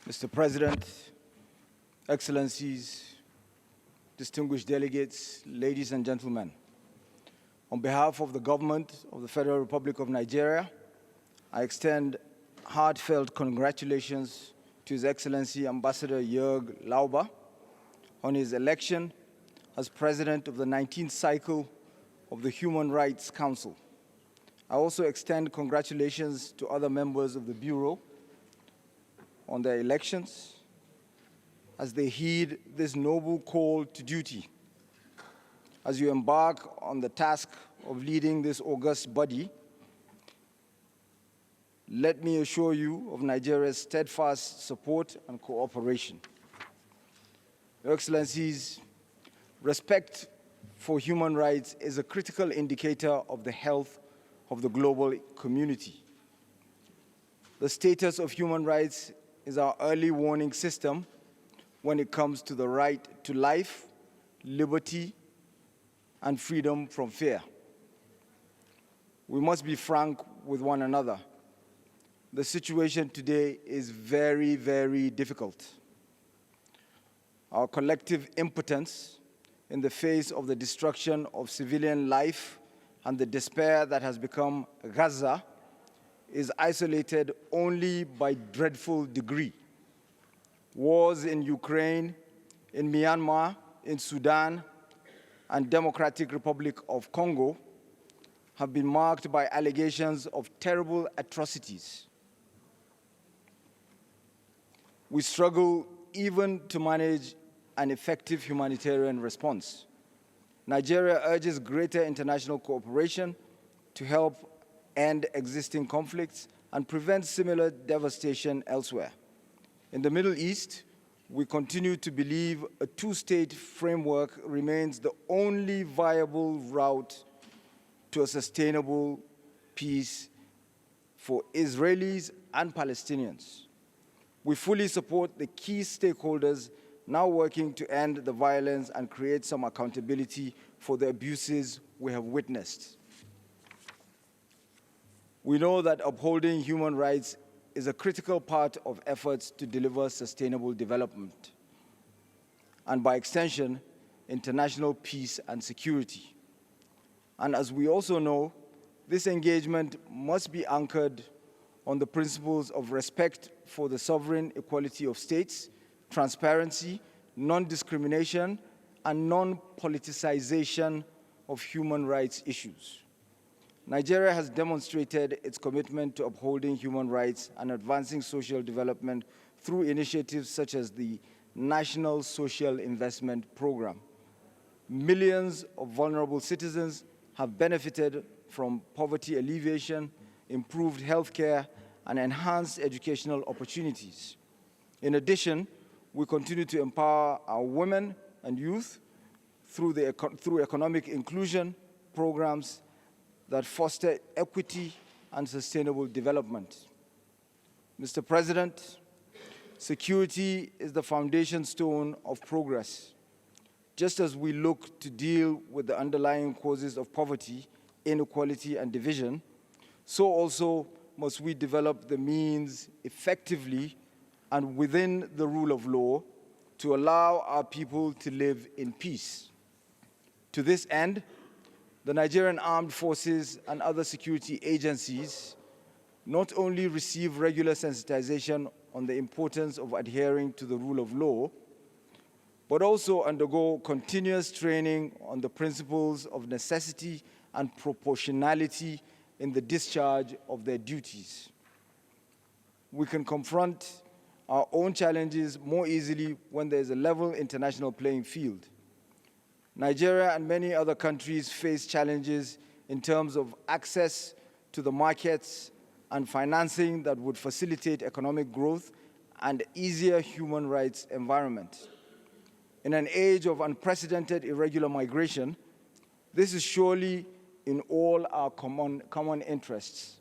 Mr. President, Excellencies, distinguished delegates, ladies and gentlemen, on behalf of the government of the Federal Republic of Nigeria, I extend heartfelt congratulations to His Excellency Ambassador Jörg Lauber on his election as President of the 19th cycle of the Human Rights Council. I also extend congratulations to other members of the Bureau on their elections as they heed this noble call to duty. As you embark on the task of leading this august body, let me assure you of Nigeria's steadfast support and cooperation. Your Excellencies, respect for human rights is a critical indicator of the health of the global community. The status of human rights is our early warning system when it comes to the right to life, liberty, and freedom from fear. We must be frank with one another. The situation today is very, very difficult. Our collective impotence in the face of the destruction of civilian life and the despair that has become Gaza is isolated only by dreadful degree. Wars in Ukraine, in Myanmar, in Sudan, and Democratic Republic of Congo have been marked by allegations of terrible atrocities. We struggle even to manage an effective humanitarian response. Nigeria urges greater international cooperation to help end existing conflicts and prevent similar devastation elsewhere. In the Middle East, we continue to believe a two-state framework remains the only viable route to a sustainable peace for Israelis and Palestinians. We fully support the key stakeholders now working to end the violence and create some accountability for the abuses we have witnessed. We know that upholding human rights is a critical part of efforts to deliver sustainable development, and by extension, international peace and security. And as we also know, this engagement must be anchored on the principles of respect for the sovereign equality of states, transparency, non-discrimination, and non-politicization of human rights issues. Nigeria has demonstrated its commitment to upholding human rights and advancing social development through initiatives such as the National Social Investment Program. Millions of vulnerable citizens have benefited from poverty alleviation, improved healthcare, and enhanced educational opportunities. In addition, we continue to empower our women and youth through economic inclusion programs that foster equity and sustainable development. Mr. President, security is the foundation stone of progress. Just as we look to deal with the underlying causes of poverty, inequality, and division, so also must we develop the means effectively and within the rule of law to allow our people to live in peace. To this end, the Nigerian Armed Forces and other security agencies not only receive regular sensitization on the importance of adhering to the rule of law, but also undergo continuous training on the principles of necessity and proportionality in the discharge of their duties. We can confront our own challenges more easily when there is a level international playing field. Nigeria and many other countries face challenges in terms of access to the markets and financing that would facilitate economic growth and easier human rights environment. In an age of unprecedented irregular migration, this is surely in all our common interests.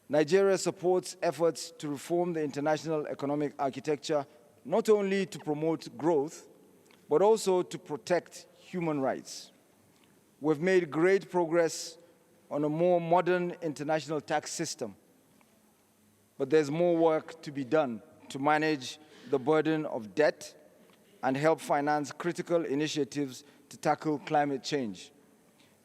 Nigeria supports efforts to reform the international economic architecture, not only to promote growth, but also to protect human rights. We've made great progress on a more modern international tax system, but there's more work to be done to manage the burden of debt and help finance critical initiatives to tackle climate change.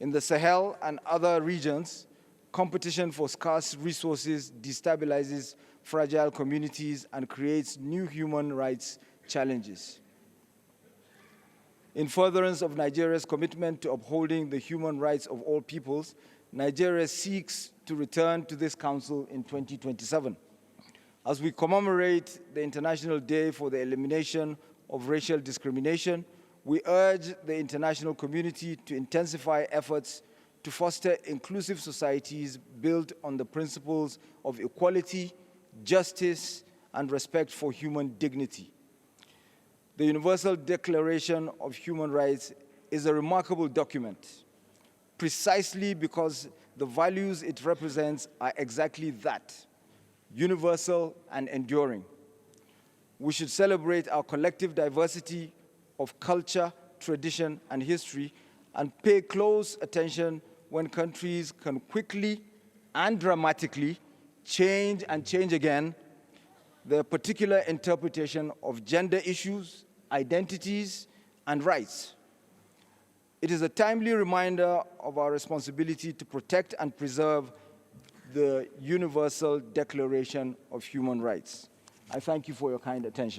In the Sahel and other regions, competition for scarce resources destabilizes fragile communities and creates new human rights challenges. In furtherance of Nigeria's commitment to upholding the human rights of all peoples, Nigeria seeks to return to this council in 2027. As we commemorate the International Day for the Elimination of Racial Discrimination, we urge the international community to intensify efforts to foster inclusive societies built on the principles of equality, justice, and respect for human dignity. The Universal Declaration of Human Rights is a remarkable document, precisely because the values it represents are exactly that, universal and enduring. We should celebrate our collective diversity of culture, tradition, and history, and pay close attention when countries can quickly and dramatically change and change again their particular interpretation of gender issues, identities, and rights. It is a timely reminder of our responsibility to protect and preserve the Universal Declaration of Human Rights. I thank you for your kind attention.